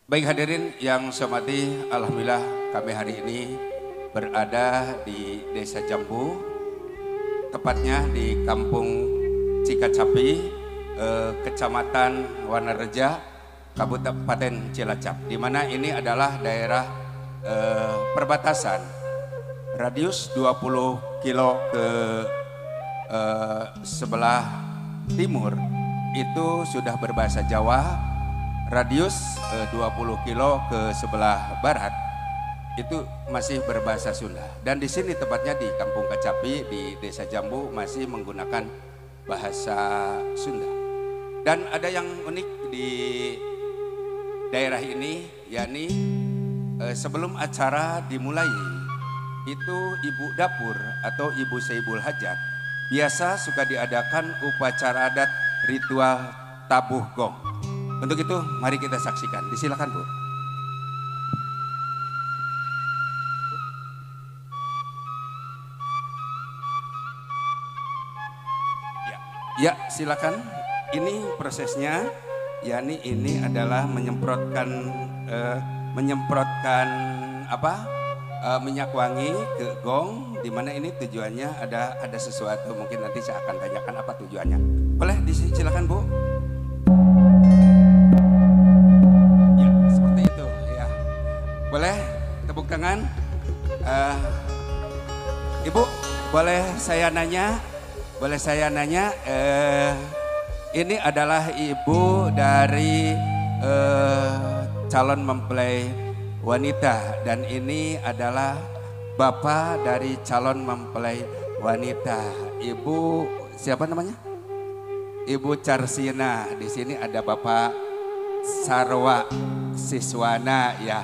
Baik hadirin yang saya hormati, alhamdulillah kami hari ini berada di Desa Jambu, tepatnya di Kampung Cikacapi, Kecamatan Wanareja, Kabupaten Cilacap, di mana ini adalah daerah perbatasan radius 20 kilo ke sebelah timur itu sudah berbahasa Jawa, radius 20 kilo ke sebelah barat itu masih berbahasa Sunda, dan di sini tepatnya di Kampung Kacapi di Desa Jambu masih menggunakan bahasa Sunda. Dan ada yang unik di daerah ini, yakni sebelum acara dimulai itu ibu dapur atau ibu Saibul Hajat biasa suka diadakan upacara adat ritual tabuh gong. Untuk itu mari kita saksikan. Disilakan Bu. Ya, silakan. Ini prosesnya, yakni ini adalah menyemprotkan minyak wangi ke gong, di mana ini tujuannya ada sesuatu, mungkin nanti saya akan tanyakan apa tujuannya. Boleh disilakan Bu. Ya, seperti itu ya. Boleh tepuk tangan. Ibu, boleh saya nanya? Ini adalah ibu dari calon mempelai wanita, dan ini adalah bapak dari calon mempelai wanita. Ibu siapa namanya? Ibu Carsina. Di sini ada Bapak Sarwa Siswana ya.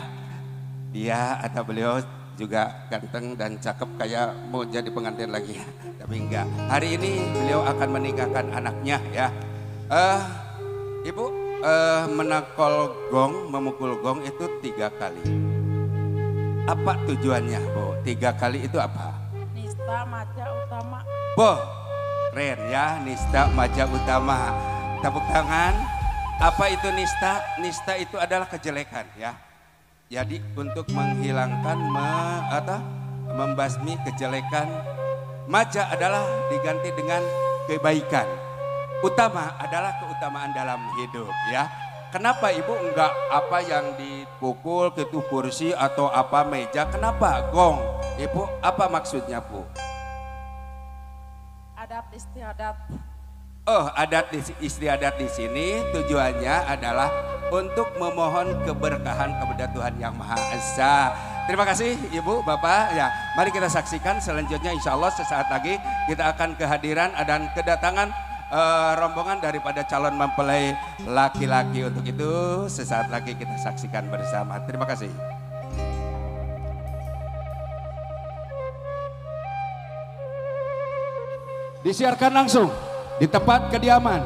Dia atau beliau juga ganteng dan cakep kayak mau jadi pengantin lagi, tapi enggak. Hari ini beliau akan menikahkan anaknya ya. Ibu menakol gong, memukul gong itu 3 kali. Apa tujuannya Bu? 3 kali itu apa? Nista Maja Utama. Boh, keren ya, Nista Maja Utama. Tepuk tangan. Apa itu nista? Nista itu adalah kejelekan ya. Jadi untuk menghilangkan, membasmi kejelekan. Maja adalah diganti dengan kebaikan. Utama adalah keutamaan dalam hidup ya. Kenapa Ibu enggak apa yang dipukul gitu kursi atau apa meja? Kenapa gong? Ibu apa maksudnya Bu? Adat istiadat. Oh, adat istiadat di sini tujuannya adalah untuk memohon keberkahan kepada Tuhan Yang Maha Esa. Terima kasih Ibu, Bapak. Ya, mari kita saksikan selanjutnya. Insya Allah sesaat lagi kita akan kehadiran dan kedatangan rombongan daripada calon mempelai laki-laki. Untuk itu sesaat lagi kita saksikan bersama. Terima kasih. Disiarkan langsung di tempat kediaman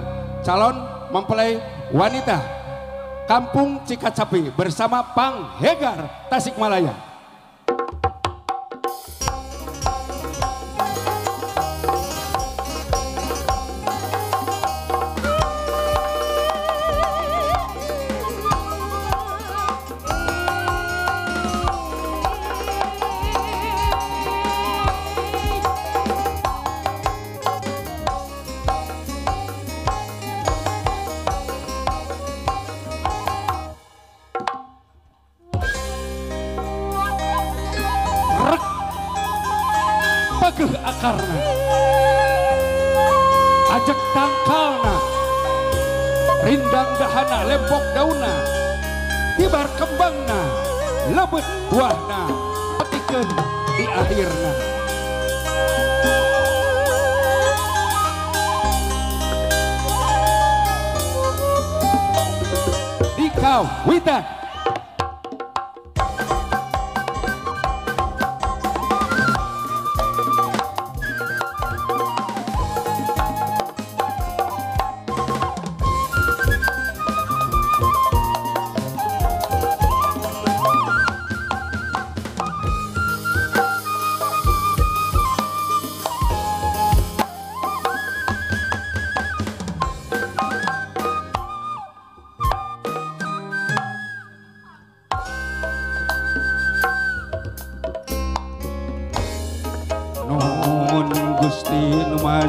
calon mempelai wanita Kampung Cikacapi bersama Pang Hegar Tasikmalaya. Pageh akarna, ajak tangkalna, rindang dahana, lempok dauna, tibar kembangna, lebet buahna, petikeun di akhirna. Dikawitan.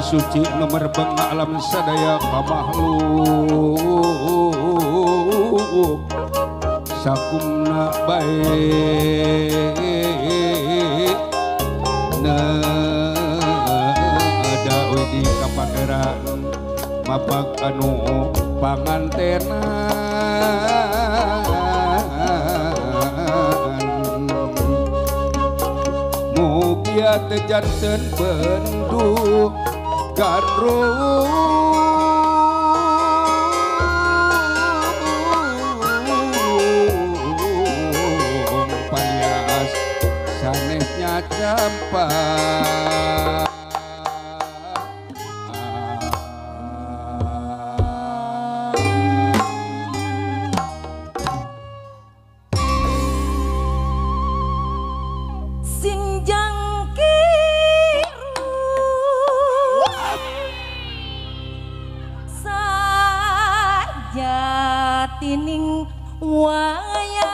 suci nomor bengak alam sadaya makhluk sakumna baik ada di kapangeran mapak anu pangantenan mugia tejanten bendu gandrung palias sanesnya campak tining wayang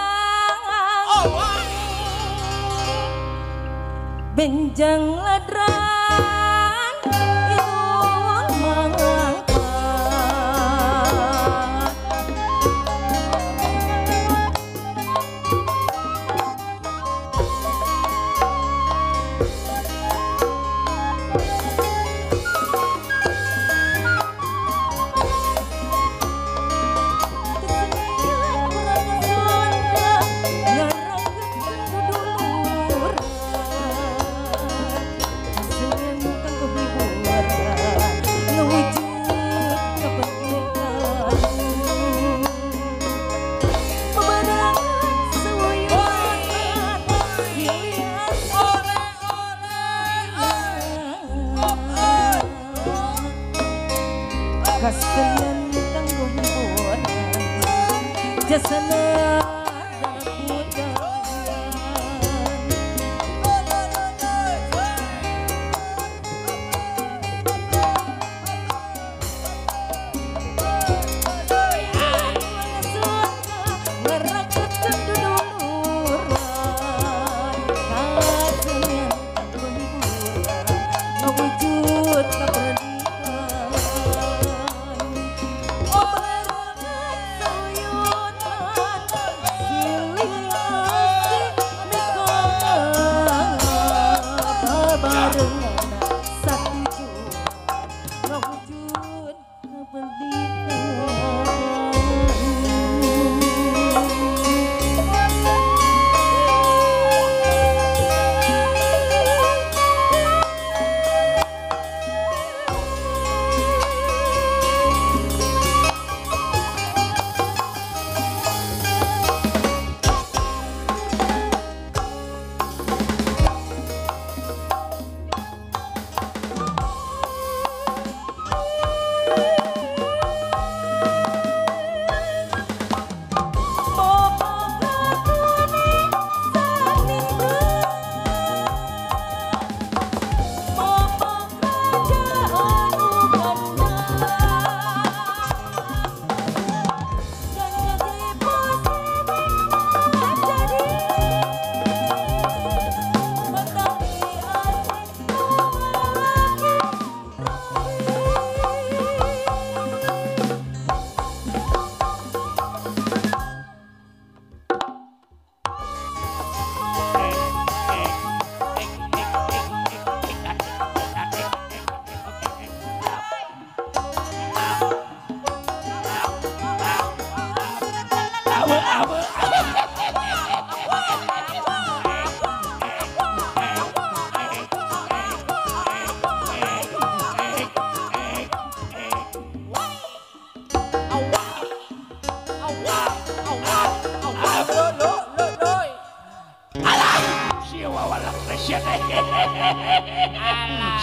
benjang ladran idul mangkat kasenian kanggo hiburan jasana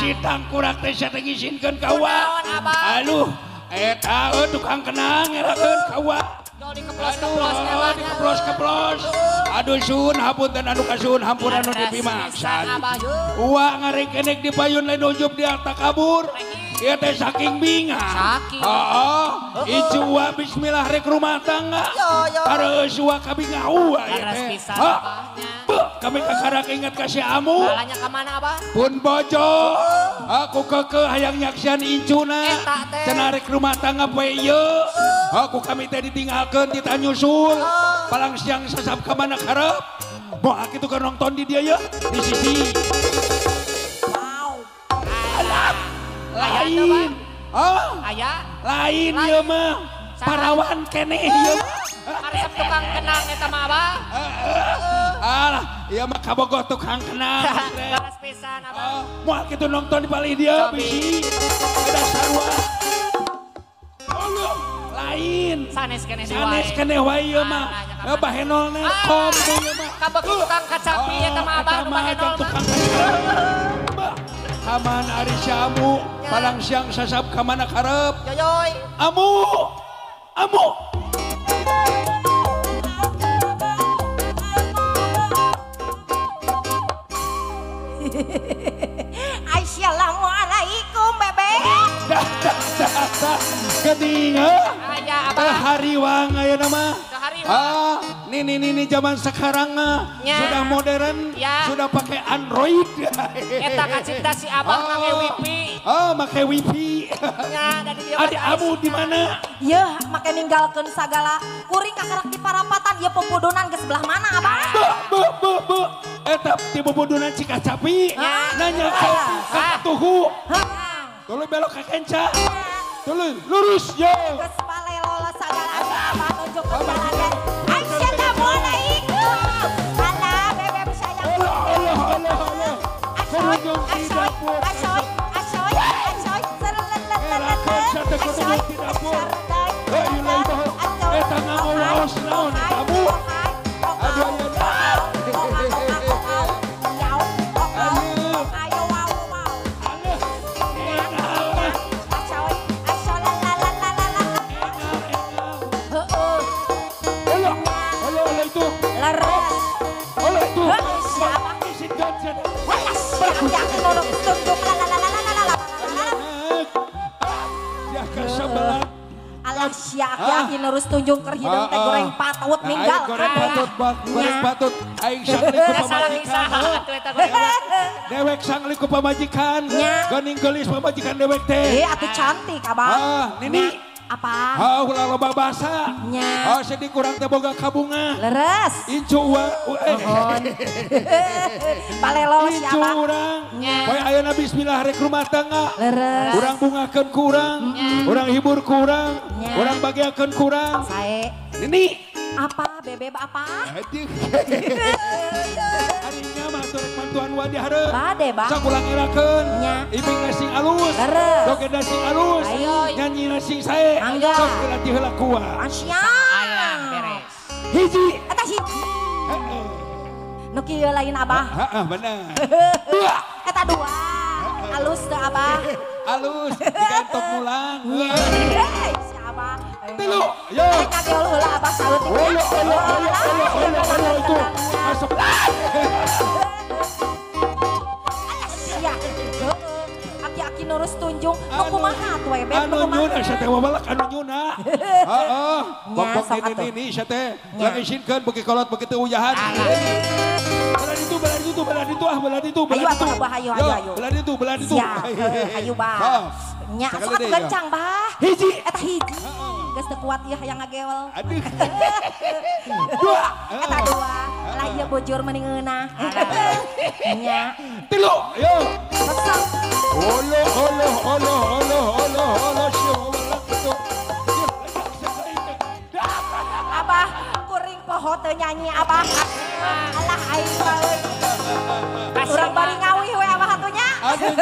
Sitang kurak teh saya ngizinkeun kawa. Aduh, eta tukang kenang ngerakeun kawa. Dikeplos-keplos. Aduh sun hapunten anu kasun hampura anu dipimaksan. Uwa ngarekenek dipayun lain ujub di harta kabur. Ieu teh saking binga. Heeh. Icu uwa bismillah rek rumah tangga. Hareuus uwa kabinga uwa ieu teh. kami kakarak ingat kasih amu. Balanya kemana abah? Pun bojo. Aku keke hayang nyaksian incuna. Cenarek rumah tangga poe ieu. Aku kami teh ditinggalkeun di nyusul. Palang siang sasap ka mana karep. Moal kitu keur nonton di dia ya di sisi. Wow. Lain. Aya. Lain ieu mah. Parawan keneh ieu. Resep tukang kenang eta mah abah. Alah, ieu mah kabogoh tukang kenang. Garas pisan abah. Moal kitu nonton di balik dia bisi. Ada sarua. Lain. Sanes keneh wae. Sanes keneh wae ieu mah. Bahenolna kom ieu mah. Kabek tukang kacapi eta mah abah nu bahenol mah. Kaman ari syamu, palang siang sasap ka mana karep. Yoyoy. Amu. Assalamualaikum bebek. Dah. Geuning Aya abah. hariwang ayeuna mah. Nih zaman sekarang Ya. sudah modern, Ya. sudah pakai Android. Eta kacinta si abah make wifi. Make wifi. Nya dari dia. Adik amu di mana? Ya, make ninggalkeun sagala. Kuring kakarak di parapatan, ya pepodonan ke sebelah mana, Abah? Bu. Eta di bobodonan Cikacapi. Ya. Nanya ke tuhu. Hah. Tuluy belok ke kenca. Tuluy lurus ya. Geus palelo sagala Abah nunjuk ke jalan. Assalamualaikum. Alah, bebek sayang. Allah. Kunjung di dapur. Asoy. Kunjung di dapur. Eta ngawaos naon kamu? Aduh Siak nurus tunjung ke hidung teh goreng patut ninggal. Goreng patut aing sangli ku pamajikan. Dewek sangli ku pamajikan. Geuning geulis pamajikan dewek teh. Atuh cantik Abah. Nini. Apa? Ulah loba basa. Nya. Sedih kurang teh boga kabunga. Leres. Incu Palelo Incu siapa? urang. Poe ayeuna bismillah rek rumah tangga. Leres. Urang bungakeun kurang. Urang hibur kurang. Nya. Urang bagiakeun kurang. Sae. Nini. Apa bebek apa? Aduh. Harinya mah turek mantuan wadi hareup. Bade bang. Sok ulang irakeun. Nya. Ibing nasi alus. Leres. Joget nasi alus. Ayo. Nyanyi nasi sae. Mangga. Sok dilatih heula kuat. Asya. Beres. Hiji. Eta hiji. Nu kieu lain Abah. Bener. Dua. Eta dua. Alus teh Abah. Alus. Digantok mulang. Hei, si Abah. Tilu. Yo. Kage heula Abah saeutik. Itu. Masuk. Sia. Aki-aki nurus tunjung. Nu kumaha tuh bebek? Anu nyuna sia teh wabalak anu nyuna. Heeh. Bokok sok atuh. ini sia teh. Lagi isinkeun beuki kolot beuki teu uyahan. Belah ditu. Ayo atuh Abah ayo. Belah ditu. Sia. Ayo Bah. Nya sok atuh gancang Bah. Hiji. Eta hiji. Geus teu kuat ieu hayang ngagewel. Aduh. Dua. Eta dua. Lah ieu bojor mending ngeunah. Nya. Tilu. Yo. Besok. Olo. Abah kuring poho teu nyanyi Abah. Alah aing mah euy. Urang bari ngawih we Abah atunya. Aduh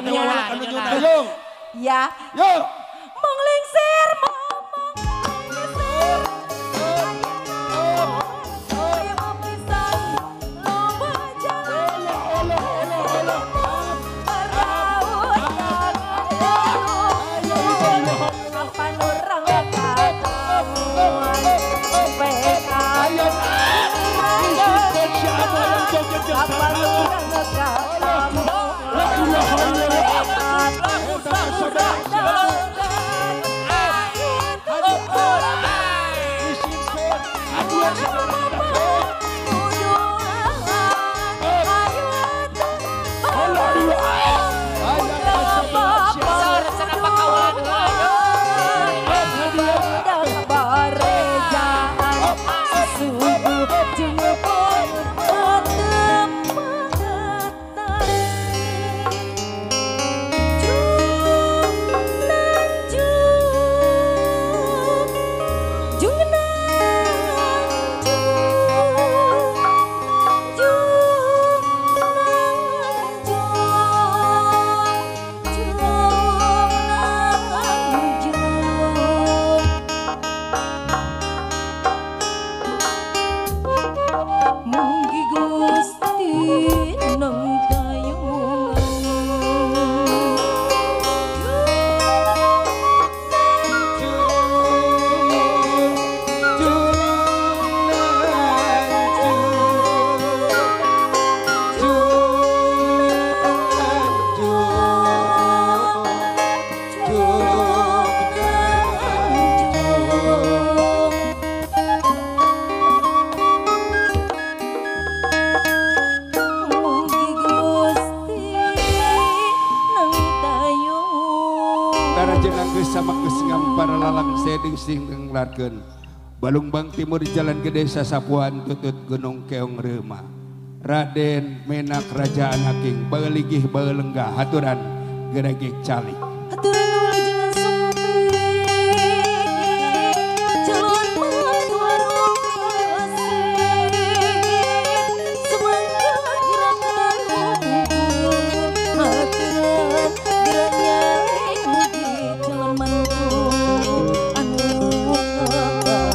nyuna. Ayo. Ya. Yo. Menglingsir Ayo. Tarajenang geus sama geus ngampar lalang seding sing nglarkeun. Balungbang timur jalan gede sasapuan tutut gunung keong reuma. Raden menak kerajaan haking baeligih baelenggah haturan geregek calik. Haturan ulah jangan sampai jalan matuar kasih semangat gerakan haturan geraknya di jalan mantu anu kasih semangat gerakan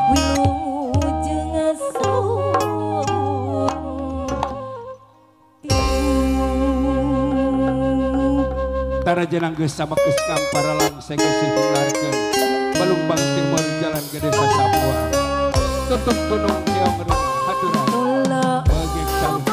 wilujeng Tarajenang geus sama geus ngampar lalang seding sing nglarkeun. Balungbang timur jalan gede sasapuan tutut gunung keong reuma haturan geregek calik.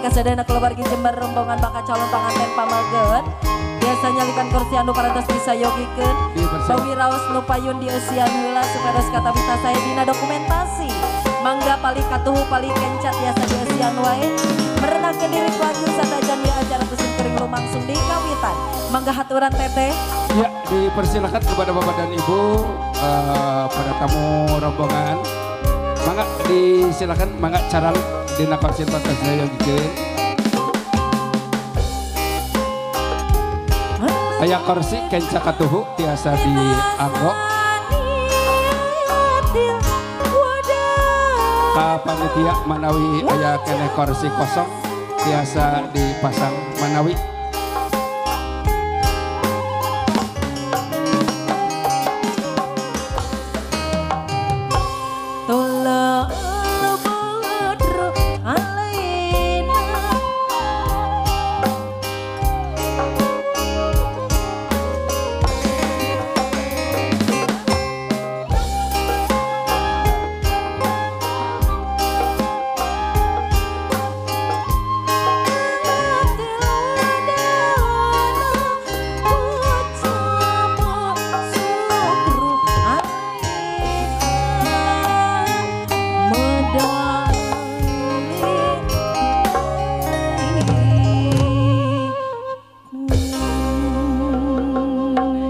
Kasadana keluarga Jember rombongan bakal calon panganten pamageut biasa nyalikan kursi anu parantos bisa yogikeun bawi raos nu payun di eusian heula supados katabita saya dina dokumentasi mangga paling katuhu paling kencat biasa di eusian wae merenangkeun diri kuaju satajan di acara tusuk kering lumangsung di kawitan mangga haturan teteh ya dipersilakan kepada Bapak dan Ibu para tamu rombongan mangga disilakan mangga carang dina kursi pantasnya yogikeun aya kursi kenca katuhu tiasa dianggo ka panitia manawi aya kene kursi kosong tiasa dipasang manawi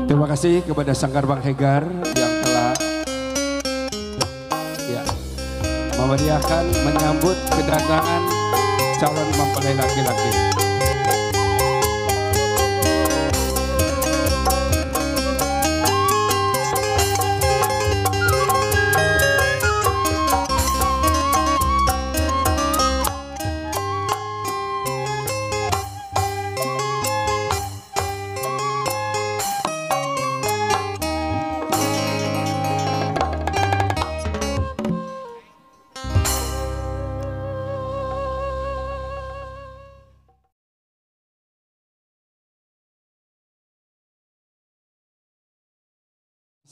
Terima kasih kepada Sanggar Bang Hegar yang telah memeriahkan menyambut kedatangan calon mempelai laki-laki.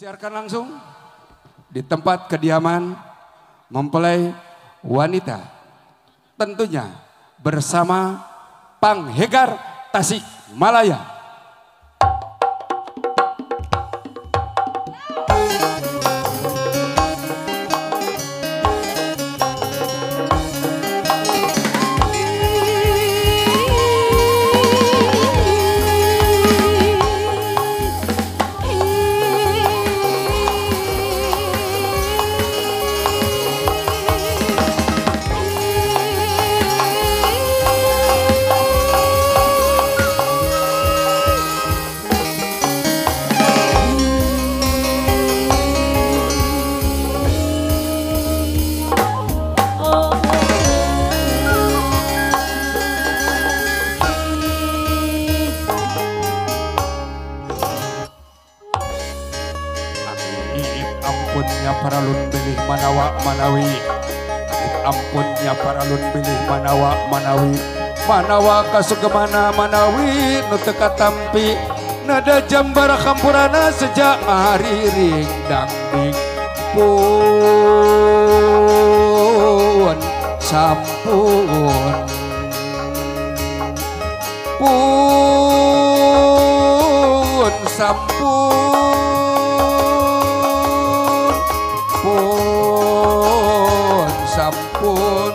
Siarkan langsung di tempat kediaman mempelai wanita, tentunya bersama Panghegar Tasikmalaya. Ampunnya para lun bilih manawa manawi, ampunnya para lun bilih manawa manawi, manawa kasugemana manawi nu teu katampi nada jambara kampurana sejak ngariring dangding pun sampun pun sampun sampun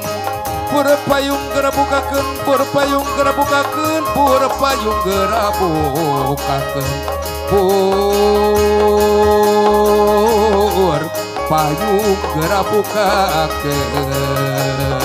purpayung gerabukakeun purpayung gerabukakeun purpayung gerabukakeun purpayung gerabukakeun.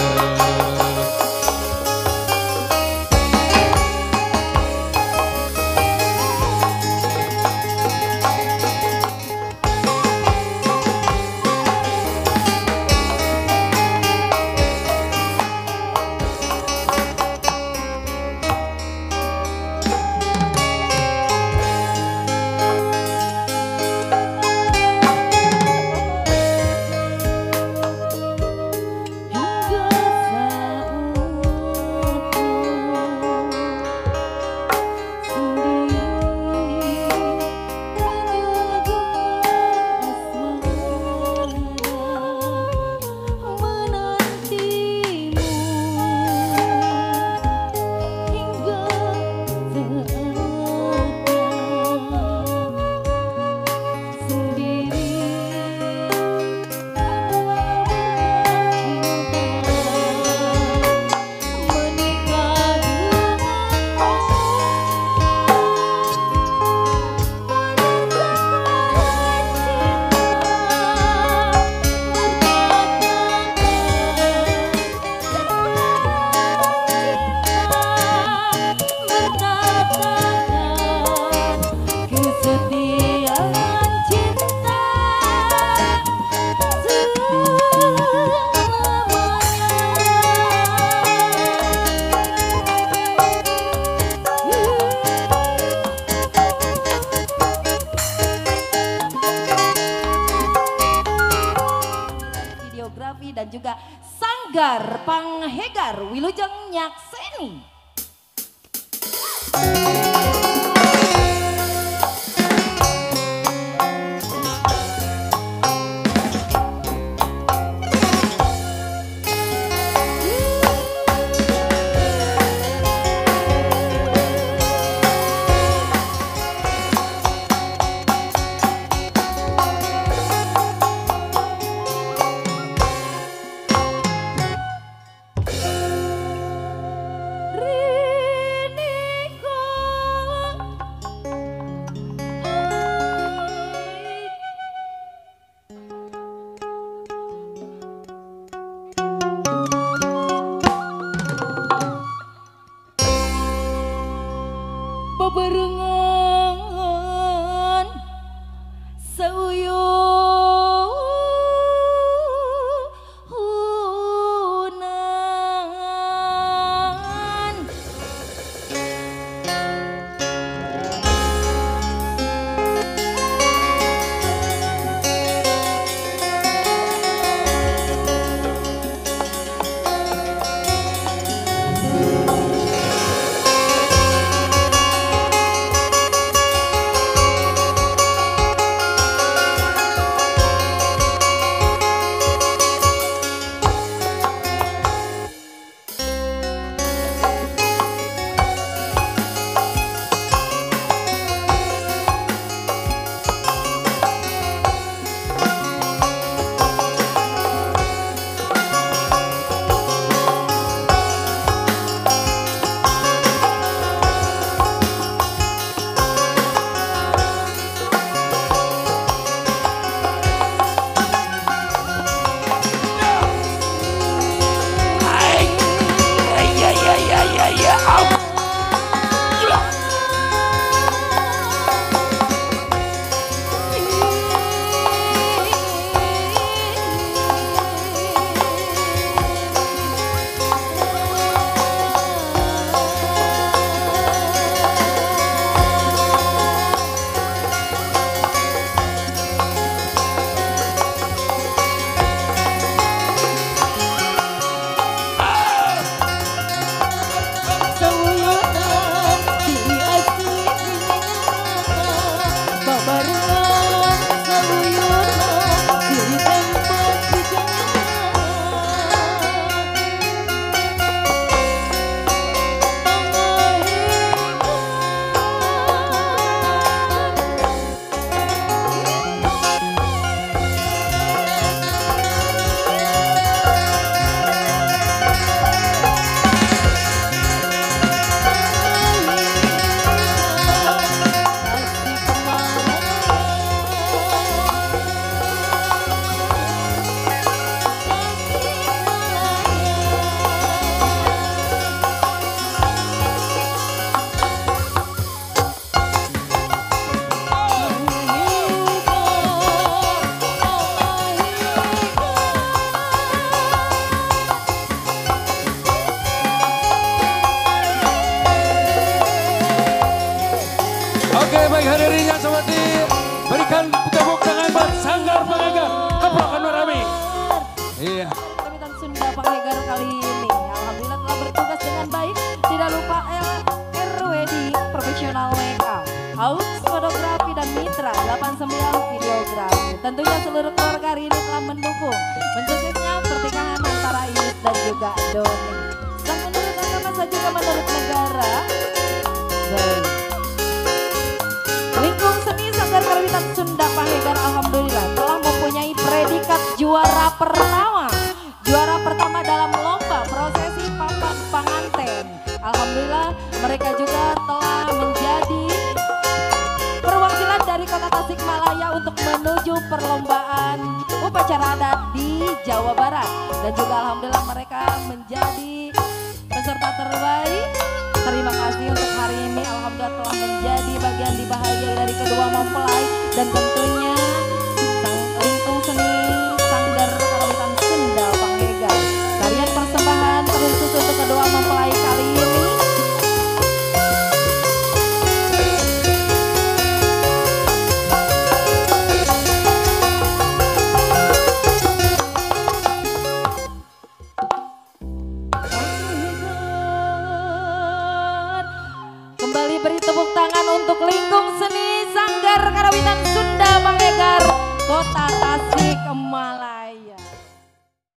Dan juga Sanggar Panghegar Wilujeng Nyakseni. Riniko sembilan videografi. Tentunya seluruh keluarga hari ini telah mendukung mensuksesnya pernikahan antara Iis dan juga Doni. Dan menurut agama juga menurut negara. Baik. Lingkung Seni Sanggar Karawitan Sunda Panganten alhamdulillah telah mempunyai predikat juara pertama. Juara pertama dalam lomba prosesi papan panganten. Alhamdulillah mereka juga telah menjadi perwakilan dari Kota Tasikmalaya untuk menuju perlombaan upacara adat di Jawa Barat. Dan juga alhamdulillah mereka menjadi peserta terbaik. Terima kasih untuk hari ini alhamdulillah telah menjadi bagian dibahagiai dari kedua mempelai dan tentunya Lingkung Seni Sanggar Karawitan Sunda Panganten. Tarian persembahan terkhusus untuk kedua mempelai kali ini. Kembali beri tepuk tangan untuk Lingkung Seni Sanggar Karawitan Sunda Panganten Kota Tasikmalaya.